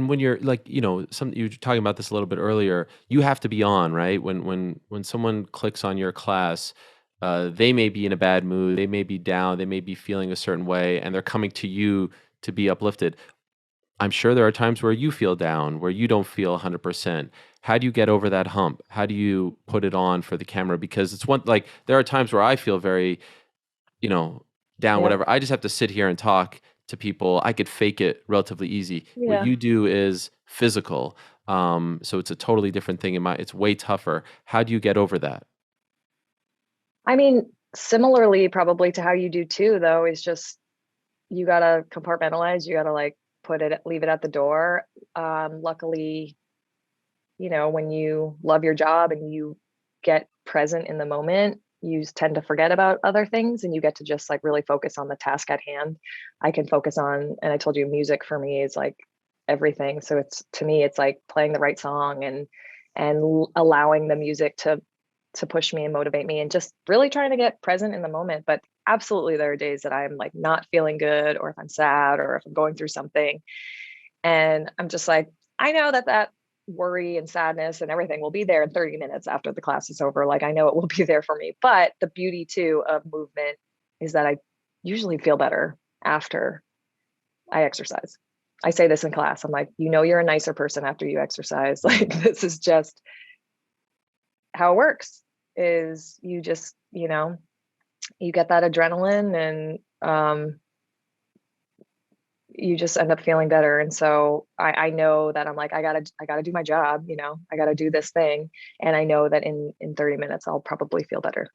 when you're like, some you were talking about this a little bit earlier, you have to be on, right? When someone clicks on your class, they may be in a bad mood, they may be down, they may be feeling a certain way, and they're coming to you to be uplifted. I'm sure there are times where you feel down, where you don't feel 100%. How do you get over that hump? How do you put it on for the camera? Because it's one like there are times where I feel very, you know, down,
Yep.
whatever. I just have to sit here and talk to people. I could fake it relatively easy. What
Yeah.
you do is physical. So it's a totally different thing it's way tougher. How do you get over that?
I mean, similarly, probably to how you do too, though, is just you gotta compartmentalize. You gotta like leave it at the door. Luckily, you know, when you love your job and you get present in the moment, you tend to forget about other things and you get to just like really focus on the task at hand. I can focus on, and I told you, music for me is like everything. So it's to me, it's like playing the right song and allowing the music to push me and motivate me and just really trying to get present in the moment. But absolutely, there are days that I'm like not feeling good, or if I'm sad, or if I'm going through something. And I'm just like, I know that worry and sadness and everything will be there in 30 minutes after the class is over. Like, I know it will be there for me. But the beauty too of movement is that I usually feel better after I exercise. I say this in class. I'm like, you know, you're a nicer person after you exercise. Like, this is just how it works is you just, you know, you get that adrenaline and you just end up feeling better. And so I know that I'm like, I gotta do my job, you know, I gotta do this thing. And I know that in 30 minutes I'll probably feel better.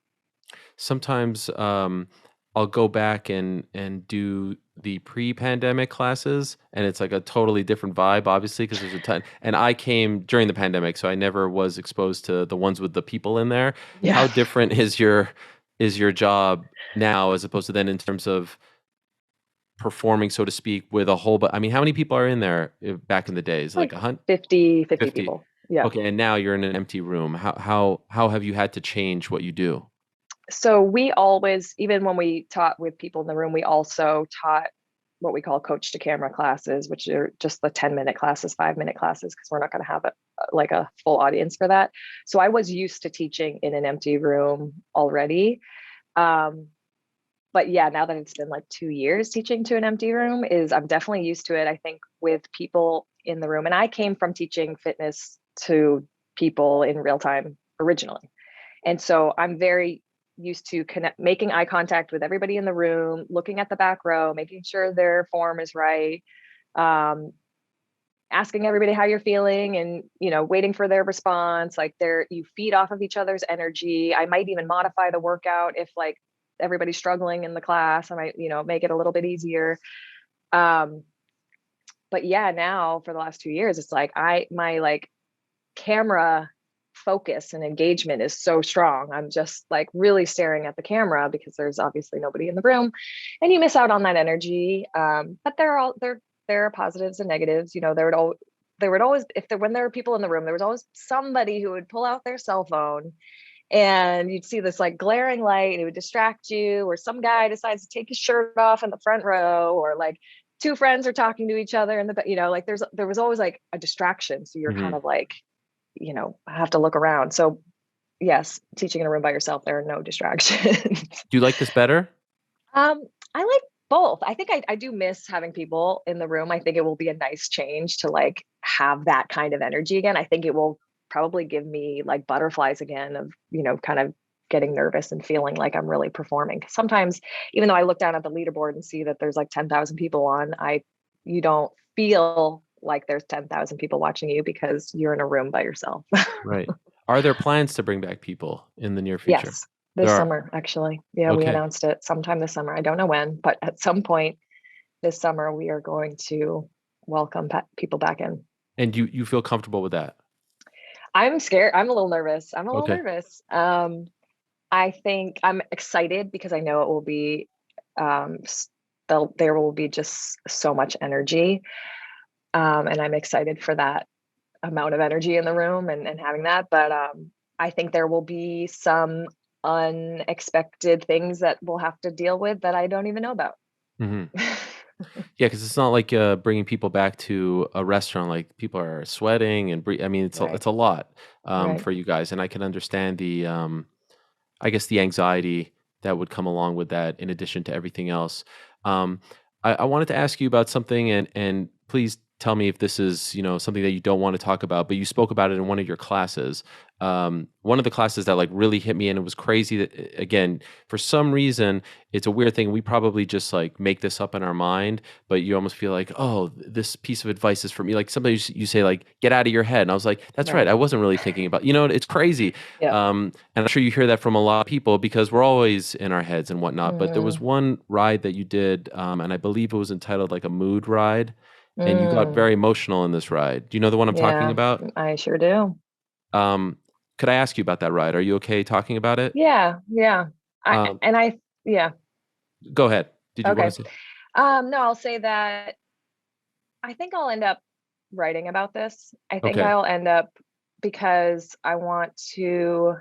Sometimes I'll go back and do the pre-pandemic classes, and it's like a totally different vibe, obviously, because there's a ton. And I came during the pandemic, so I never was exposed to the ones with the people in there.
Yeah.
How different is your job now as opposed to then in terms of performing, so to speak, with a whole? But I mean, how many people are in there back in the days? Like
Like
a hundred,
50
50.
people. Yeah.
Okay, and now you're in an empty room. How have you had to change what you do?
So we always, even when we taught with people in the room, we also taught what we call coach to camera classes, which are just the 10-minute classes, 5-minute classes, because we're not going to have like a full audience for that. So I was used to teaching in an empty room already. Um, but yeah, now that it's been like 2 years teaching to an empty room, is I'm definitely used to it. I think with people in the room, and I came from teaching fitness to people in real time originally. And so I'm very used to making eye contact with everybody in the room, looking at the back row, making sure their form is right, um, asking everybody how you're feeling, and you know, waiting for their response. Like you feed off of each other's energy. I might even modify the workout if like everybody's struggling in the class. I might, you know, make it a little bit easier. Um, but yeah, now for the last 2 years, it's like my like camera focus and engagement is so strong. I'm just like really staring at the camera because there's obviously nobody in the room, and you miss out on that energy. But there are positives and negatives. You know, there would always, when there were people in the room, there was always somebody who would pull out their cell phone, and you'd see this like glaring light and it would distract you, or some guy decides to take his shirt off in the front row, or like two friends are talking to each other in the, you know, like there was always like a distraction. So you're kind
Mhm.
of like, you know, have to look around. So yes, teaching in a room by yourself, there are no distractions.
Do you like this better?
um, I like both. I think I do miss having people in the room. I think it will be a nice change to like have that kind of energy again. I think it will probably give me like butterflies again of, you know, kind of getting nervous and feeling like I'm really performing. 'Cause sometimes, even though I look down at the leaderboard and see that there's like 10,000 people on, you don't feel like there's 10,000 people watching you because you're in a room by yourself.
Right. Are there plans to bring back people in the near future?
Yes.
There
This
are.
summer, actually. Yeah, we
Okay.
announced it sometime this summer. I don't know when, but at some point this summer, we are going to welcome people back in.
And you feel comfortable with that?
I'm scared. I'm a little nervous.
Okay.
I think I'm excited because I know it will be, um, there will be just so much energy. And I'm excited for that amount of energy in the room and having that. But I think there will be some unexpected things that we'll have to deal with that I don't even know about.
Mhm. Yeah, because it's not like, bringing people back to a restaurant, like, people are sweating and I mean,
Right,
it's a lot,
right.
for you guys, and I can understand the, I guess, the anxiety that would come along with that in addition to everything else. Um, I wanted to ask you about something, and please tell me if this is, something that you don't want to talk about, but you spoke about it in one of your classes. One of the classes that like really hit me, and it was crazy that again, for some reason, it's a weird thing. We probably just like make this up in our mind, but you almost feel like, oh, this piece of advice is for me. Like sometimes you say like, get out of your head. And I was like, that's right.
Right.
I wasn't really thinking about, it's crazy.
Yep.
And I'm sure you hear that from a lot of people because we're always in our heads and whatnot. But there was
Mm,
one ride that you did, and I believe it was entitled like a mood ride, and you got
mm,
very emotional in this ride. Do you know the one I'm talking
yeah,
about?
I sure do.
Um, could I ask you about that ride? Are you okay talking about it?
Yeah, yeah.
Um,
Yeah,
Go ahead. Did you want
okay.
to say?
No, I'll say that I think I'll end up writing about this. I think
Okay.
I'll end up because I want to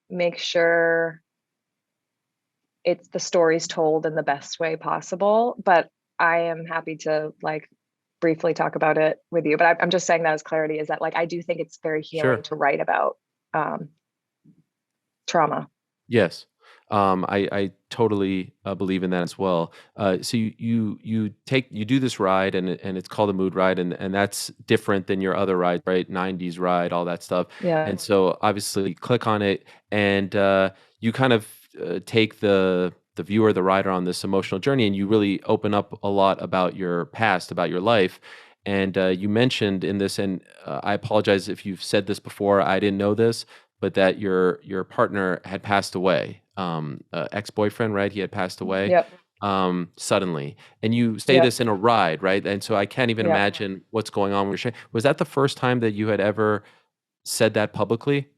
make sure it's the story's told in the best way possible. But I am happy to like briefly talk about it with you. But I'm just saying that as clarity is that like I do think it's very healing
Sure.
to write about um, trauma.
Yes. I totally believe in that as well. So you do this ride, and it's called a mood ride, and that's different than your other ride, right? 90s ride, all that stuff.
Yeah,
And so obviously click on it, and you kind of take the viewer, the rider, on this emotional journey, and you really open up a lot about your past, about your life. And you mentioned in this, and I apologize if you've said this before. I didn't know this, but that your partner had passed away, ex-boyfriend, right? He had passed away
yep,
suddenly, and you say
yep,
this in a ride, right? And so I can't even
yep,
imagine what's going on when you're sharing. Was that the first time that you had ever said that publicly?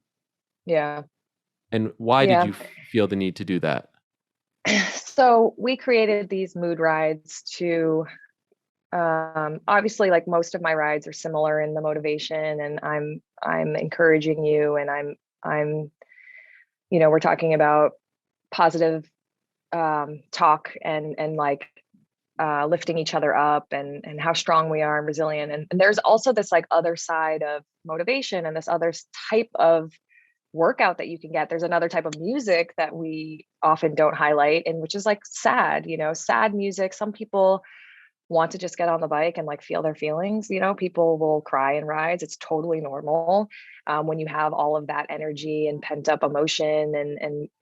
yeah,
And why did
yeah.
you feel the need to do that?
So we created these mood rides to obviously like most of my rides are similar in the motivation and I'm encouraging you and I'm we're talking about positive talk and like lifting each other up and how strong we are and resilient and there's also this like other side of motivation and this other type of workout that you can get. There's another type of music that we often don't highlight and which is like sad, sad music. Some people want to just get on the bike and like feel their feelings. People will cry in rides. It's totally normal when you have all of that energy and pent up emotion,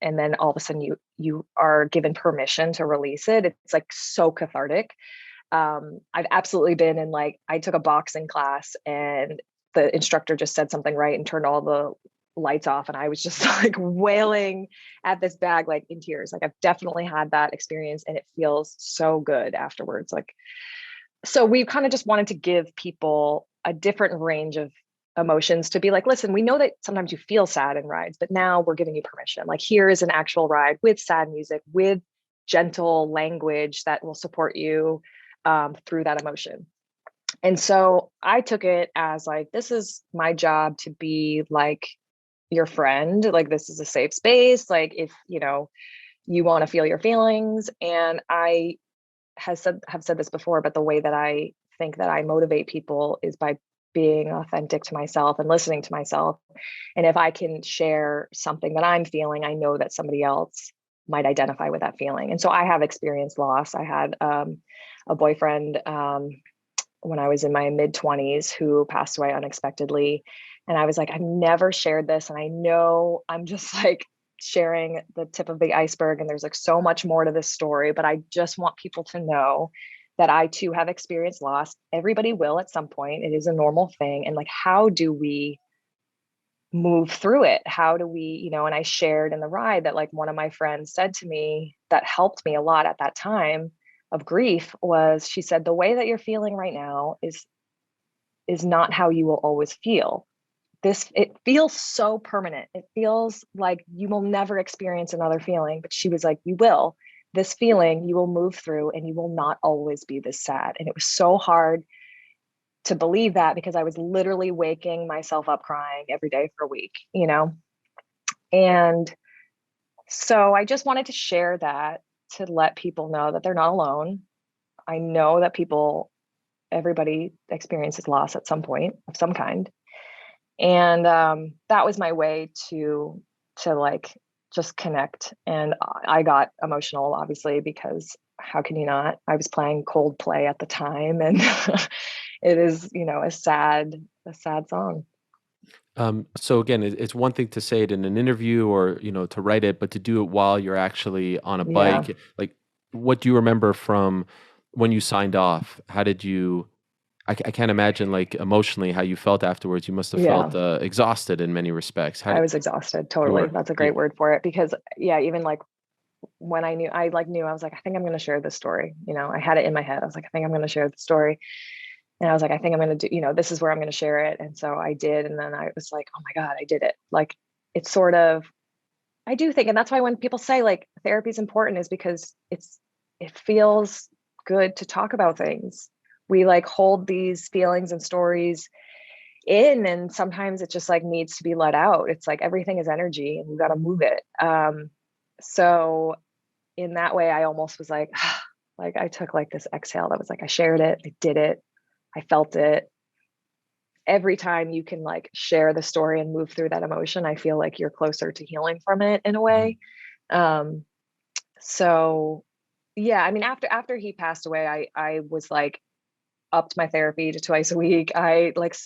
and then all of a sudden you are given permission to release it. It's like so cathartic. I've absolutely been in like I took a boxing class and the instructor just said something right and turned all the lights off and I was just like wailing at this bag like in tears. Like I've definitely had that experience and it feels so good afterwards. Like so we kind of just wanted to give people a different range of emotions to be like, listen, we know that sometimes you feel sad in rides, but now we're giving you permission. Like here is an actual ride with sad music, with gentle language that will support you through that emotion. And so I took it as like, this is my job to be like your friend. Like this is a safe space. Like if, you want to feel your feelings. And I have said this before, but the way that I think that I motivate people is by being authentic to myself and listening to myself. And if I can share something that I'm feeling, I know that somebody else might identify with that feeling. And so I have experienced loss. I had a boyfriend when I was in my mid 20s who passed away unexpectedly. And I was like, I've never shared this. And I know I'm just like sharing the tip of the iceberg. And there's like so much more to this story, but I just want people to know that I too have experienced loss. Everybody will at some point. It is a normal thing. And like, how do we move through it? How do we, and I shared in the ride that like one of my friends said to me that helped me a lot at that time of grief was, she said, the way that you're feeling right now is not how you will always feel. It feels so permanent. It feels like you will never experience another feeling, but she was like, you will. This feeling you will move through and you will not always be this sad. And it was so hard to believe that because I was literally waking myself up crying every day for a week, And so I just wanted to share that to let people know that they're not alone. I know that everybody experiences loss at some point of some kind. And that was my way to like just connect. And I got emotional, obviously, because how can you not? I was playing Coldplay at the time, and it is, a sad song.
So again, it's one thing to say it in an interview or, to write it, but to do it while you're actually on a
Yeah.
bike, like, what do you remember from when you signed off? How did you, I can't imagine like emotionally how you felt afterwards. You must have
Yeah.
felt exhausted in many respects.
I was exhausted.
You
Totally.
were,
That's a
yeah,
great word for it, because even like when I knew, I was like, I think I'm going to share this story. I had it in my head. I was like, I think I'm going to share the story. And I was like, I think I'm going to do, this is where I'm going to share it. And so I did. And then I was like, oh my God, I did it. Like, it's sort of, I do think, and that's why when people say like therapy is important, is because it feels good to talk about things. We like hold these feelings and stories in, and sometimes it just like needs to be let out. It's like everything is energy and you got to move it. So in that way, I almost was like, like I took like this exhale that was like, I shared it, I did it, I felt it. Every time you can like share the story and move through that emotion, I feel like you're closer to healing from it in a way. Um, so yeah, I mean, after he passed away, I was like upped my therapy to twice a week. I like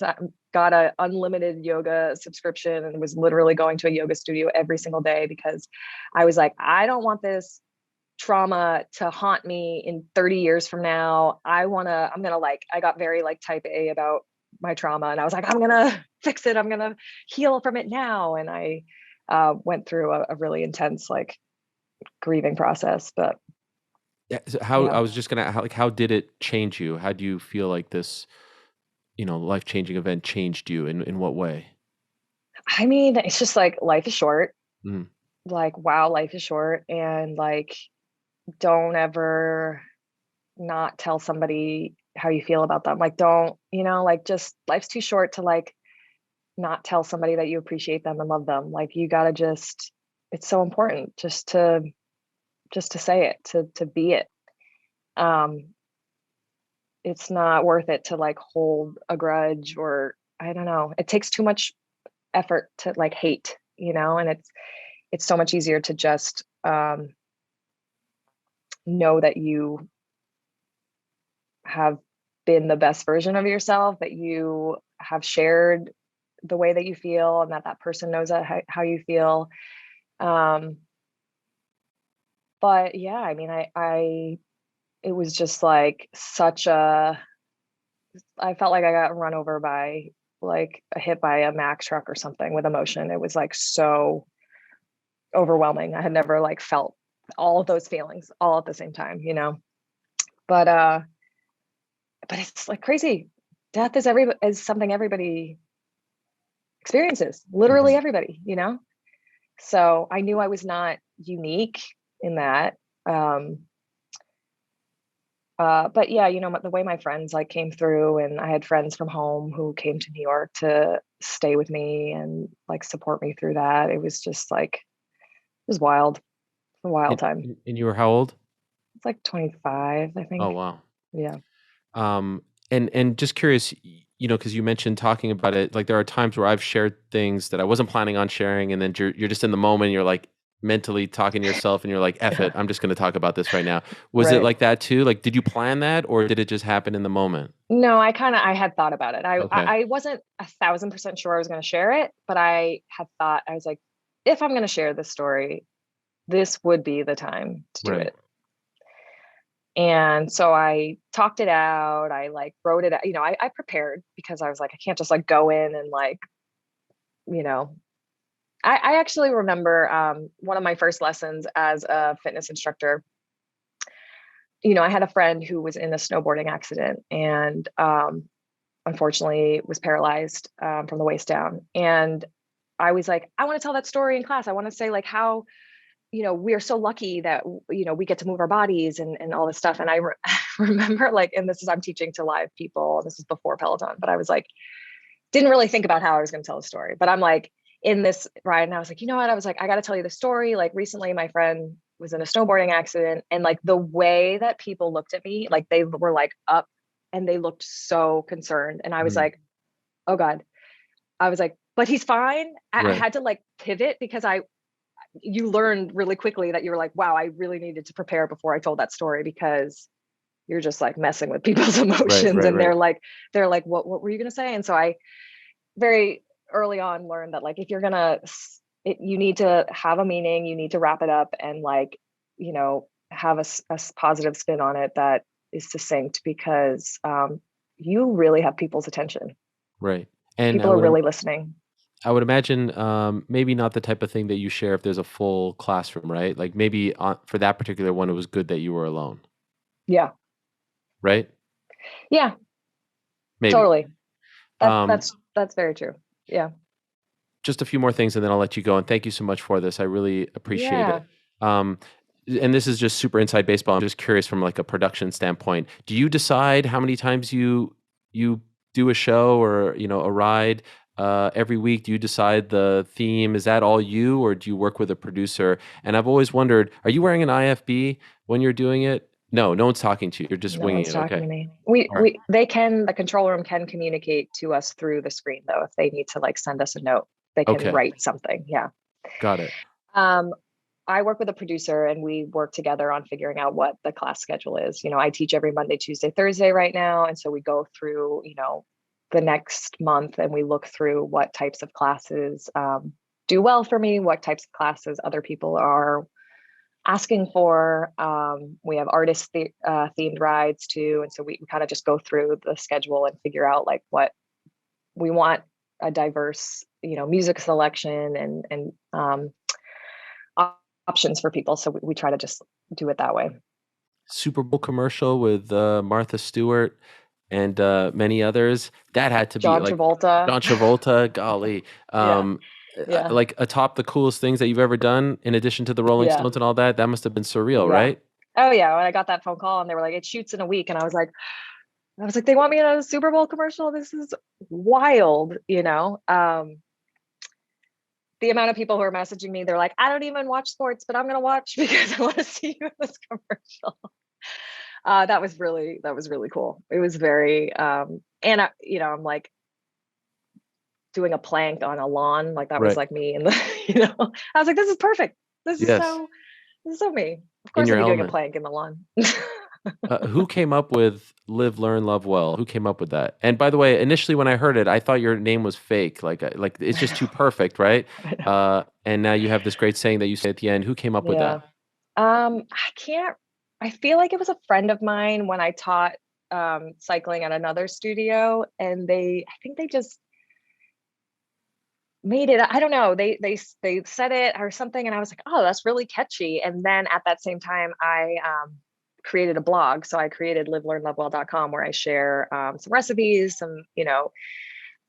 got a unlimited yoga subscription and was literally going to a yoga studio every single day, because I was like, I don't want this trauma to haunt me in 30 years from now. I'm gonna like, I got very like type A about my trauma, and I was like, I'm gonna fix it. I'm gonna heal from it now. And I went through a really intense like grieving process. But
yeah. So how,
yeah,
I was just gonna, how did it change you? How do you feel like this, life-changing event changed you in what way?
I mean, it's just like life is short.
Mm.
Like, wow, life is short. And like, don't ever not tell somebody how you feel about them. Like, don't, like, just life's too short to like not tell somebody that you appreciate them and love them. Like, you gotta just, it's so important just to say it, to be it. Um, it's not worth it to like hold a grudge, or I don't know. It takes too much effort to like hate, and it's so much easier to just know that you have been the best version of yourself, that you have shared the way that you feel, and that person knows how you feel. Um, but yeah, I mean, it was just like I felt like I got run over by like a hit by a Mack truck or something with emotion. It was like so overwhelming. I had never like felt all of those feelings all at the same time, but it's like crazy. Death is something everybody experiences, literally
Mhm.
everybody, So I knew I was not unique in that. Um, but yeah, the way my friends like came through, and I had friends from home who came to New York to stay with me and like support me through that. It was just like, it was wild, a wild
And
time.
and you were how old?
It's like 25, I
Oh,
think.
wow.
Yeah.
Um, and just curious, because you mentioned talking about it, like there are times where I've shared things that I wasn't planning on sharing, and then you're just in the moment, you're like mentally talking to yourself, and you're like, "F
Yeah.
it, I'm just going to talk about this right now." Was it
Right.
like that too? Like, did you plan that, or did it just happen in the moment?
No, I had thought about it.
Okay,
I wasn't 1,000% sure I was going to share it, but I had thought, I was like, if I'm going to share this story, this would be the time to do
right.
it. And so I talked it out. I like wrote it out. I prepared, because I was like, I can't just like go in and like you know, I actually remember one of my first lessons as a fitness instructor. I had a friend who was in a snowboarding accident and unfortunately was paralyzed from the waist down. And I was like, I want to tell that story in class. I want to say like how, we are so lucky that, we get to move our bodies and all this stuff. And I remember like, and I'm teaching to live people. This is before Peloton, but I was like, didn't really think about how I was going to tell the story, but I'm like in this ride and I was like, you know what? I was like, I got to tell you the story. Like recently my friend was in a snowboarding accident and like the way that people looked at me, like they were like up and they looked so concerned. And I was like, oh God, I was like, but he's fine. I had to like pivot because you learned really quickly that you were like, wow, I really needed to prepare before I told that story because you're just like messing with people's emotions. And they're like, what were you going to say? And so I very early on learned that like, if you're going to, you need to have a meaning, you need to wrap it up and like, have a positive spin on it that is succinct because you really have people's attention.
Right. And
people are really listening.
I would imagine maybe not the type of thing that you share if there's a full classroom, right? Like maybe for that particular one, it was good that you were alone.
Yeah.
Right?
Yeah.
Maybe.
Totally. That's very true. Yeah.
Just a few more things and then I'll let you go. And thank you so much for this. I really appreciate it. And this is just super inside baseball. I'm just curious from like a production standpoint. Do you decide how many times you do a show or, a ride every week? Do you decide the theme? Is that all you, or do you work with a producer? And I've always wondered, are you wearing an IFB when you're doing it? No one's talking to you. You're just winging it.
Talking
okay.
to me. The control room can communicate to us through the screen though. If they need to like send us a note, they can write something. Yeah.
Got it.
I work with a producer and we work together on figuring out what the class schedule is. I teach every Monday, Tuesday, Thursday right now. And so we go through, the next month and we look through what types of classes do well for me, what types of classes other people are asking for. We have artist themed rides too. And so we kind of just go through the schedule and figure out like what we want, a diverse, music selection and options for people. So we try to just do it that way.
Super Bowl commercial with Martha Stewart and many others. That had to
John
be like
Travolta.
John Travolta, golly. Like atop the coolest things that you've ever done, in addition to the Rolling Stones and all that. That must have been surreal, right?
Oh yeah. When I got that phone call and they were like, it shoots in a week. And I was like, they want me in a Super Bowl commercial. This is wild, the amount of people who are messaging me, they're like, I don't even watch sports, but I'm going to watch because I want to see you in this commercial. That was really cool. It was very, and I'm like doing a plank on a lawn. Like that was like me. And I was like, this is perfect. This is so me. Of course I'll be doing a plank in the lawn.
Who came up with Live, Learn, Lovewell? Who came up with that? And by the way, initially when I heard it, I thought your name was fake. Like it's just too perfect, right? And now you have this great saying that you say at the end. Who came up with that?
I feel like it was a friend of mine when I taught cycling at another studio, and I think they just made it. I don't know. They said it or something, and I was like, oh, that's really catchy. And then at that same time, I created a blog. So I created livelearnlovewell.com where I share some recipes, some,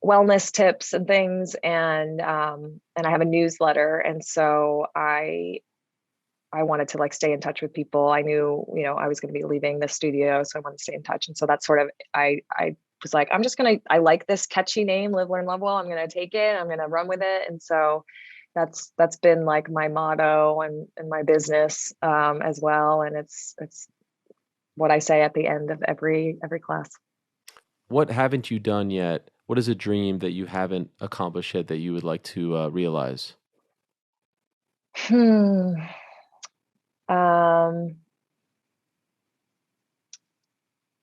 wellness tips and things. And I have a newsletter. And so I wanted to like stay in touch with people. I knew, I was going to be leaving the studio. So I wanted to stay in touch. And so that's sort of, I was like, I like this catchy name, Live, Learn, Lovewell. I'm going to take it. I'm going to run with it. And so that's been like my motto and my business as well. And it's what I say at the end of every class.
What haven't you done yet? What is a dream that you haven't accomplished yet that you would like to realize?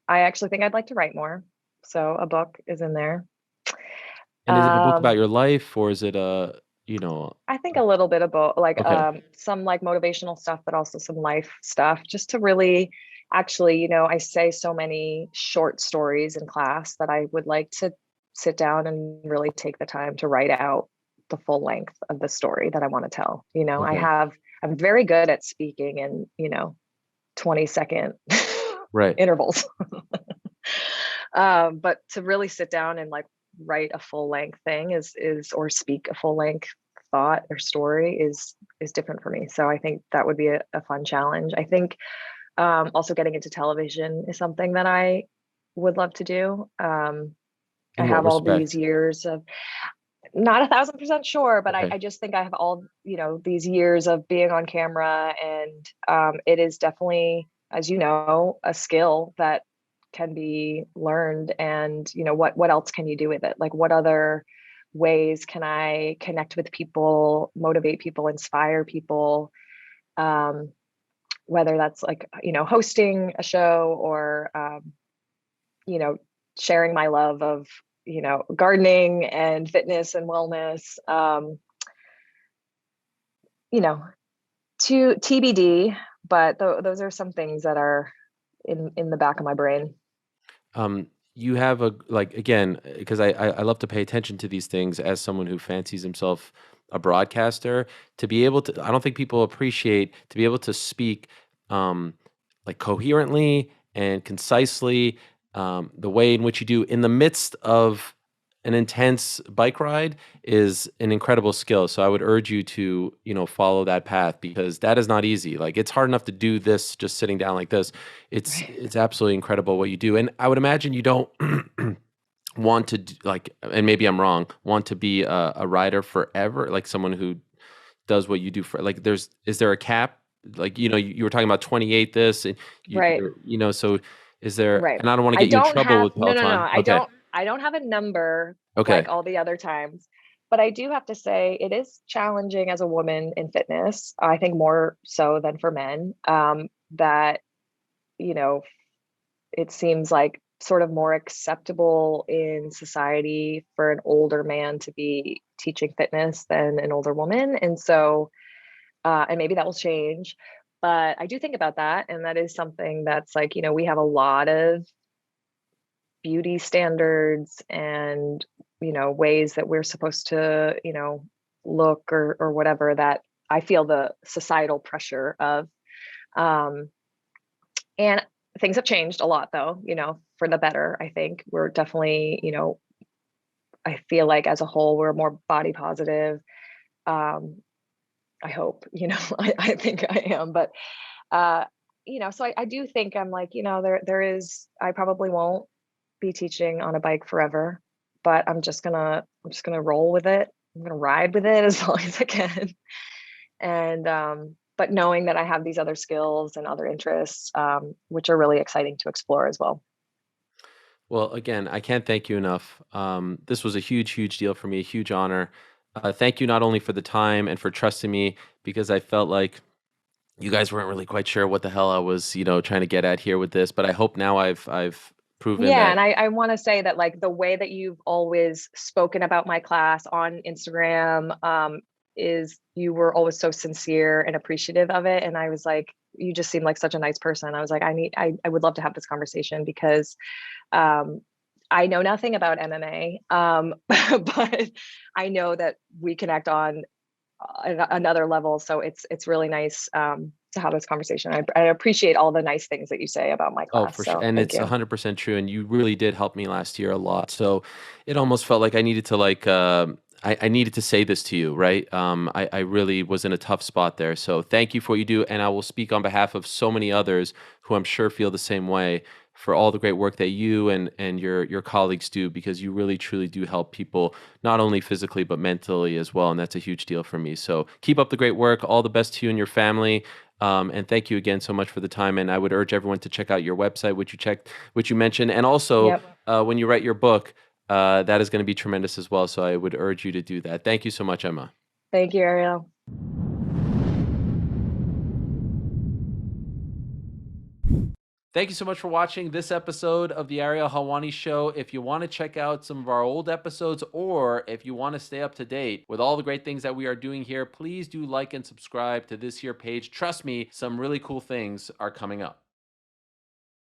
I actually think I'd like to write more. So a book is in there.
And is it a book about your life, or is it
I think a little bit of both, like some like motivational stuff, but also some life stuff, just to really actually, I say so many short stories in class that I would like to sit down and really take the time to write out the full length of the story that I want to tell. You know,
Okay.
I'm very good at speaking in, 20-second
Right.
intervals. But to really sit down and like write a full length thing or speak a full length thought or story is different for me. So I think that would be a fun challenge. I think also getting into television is something that I would love to do. I
In what
have all these
respect?
years of, not 1,000% sure, but
Okay.
I just think I have all, these years of being on camera, and it is definitely, as you know, a skill that can be learned. And what else can you do with it? Like, what other ways can I connect with people, motivate people, inspire people? Um, whether that's like, hosting a show, or you know, sharing my love of, gardening and fitness and wellness, you know, to TBD, but those are some things that are in the back of my brain.
You have a like again because I love to pay attention to these things as someone who fancies himself a broadcaster. To be able to, I don't think people appreciate to be able to speak um, like coherently and concisely, the way in which you do in the midst of an intense bike ride is an incredible skill. So I would urge you to, follow that path because that is not easy. Like it's hard enough to do this just sitting down like this. It's absolutely incredible what you do. And I would imagine you don't want to like, and maybe I'm wrong, want to be a rider forever, like someone who does what you do for like is there a cap? Like, you were talking about 28 this and
Right.
so is there,
Right.
and I don't want to
I
get you in
don't
trouble
have
with
no.
Peloton. Okay.
I don't have a number like
Okay.
all the other times. But I do have to say it is challenging as a woman in fitness. I think more so than for men. That, you know, it seems like sort of more acceptable in society for an older man to be teaching fitness than an older woman. And so, and maybe that will change. But I do think about that. And that is something that's like, we have a lot of beauty standards and, ways that we're supposed to, look or whatever, that I feel the societal pressure of. Um, and things have changed a lot though, for the better. I think we're definitely, I feel like as a whole, we're more body positive. Um, I hope, I think I am, but, uh, so I do think I'm like, I probably won't be teaching on a bike forever, but I'm just gonna roll with it. I'm gonna ride with it as long as I can. And, but knowing that I have these other skills and other interests, which are really exciting to explore as well.
Well, again, I can't thank you enough. This was a huge, huge deal for me, a huge honor. Thank you not only for the time and for trusting me because I felt like you guys weren't really quite sure what the hell I was, trying to get at here with this. But I hope now I've proven
Yeah,
that.
and I want to say that like the way that you've always spoken about my class on Instagram, is you were always so sincere and appreciative of it. And I was like, you just seem like such a nice person. I was like, I would love to have this conversation because um, I know nothing about MMA, but I know that we connect on another level. So it's really nice to have this conversation. I appreciate all the nice things that you say about my
Oh,
class.
for sure.
So
And
thank
it's
you.
100% true. And you really did help me last year a lot. So it almost felt like I needed to I needed to say this to you, right? I really was in a tough spot there. So thank you for what you do. And I will speak on behalf of so many others who I'm sure feel the same way for all the great work that you and your colleagues do, because you really truly do help people, not only physically, but mentally as well. And that's a huge deal for me. So keep up the great work. All the best to you and your family. And thank you again so much for the time. And I would urge everyone to check out your website, which you mentioned, and also
Yep.
when you write your book, that is going to be tremendous as well. So I would urge you to do that. Thank you so much, Emma.
Thank you, Ariel.
Thank you so much for watching this episode of the Ariel Helwani Show. If you want to check out some of our old episodes, or if you want to stay up to date with all the great things that we are doing here, please do like and subscribe to this here page. Trust me, some really cool things are coming up.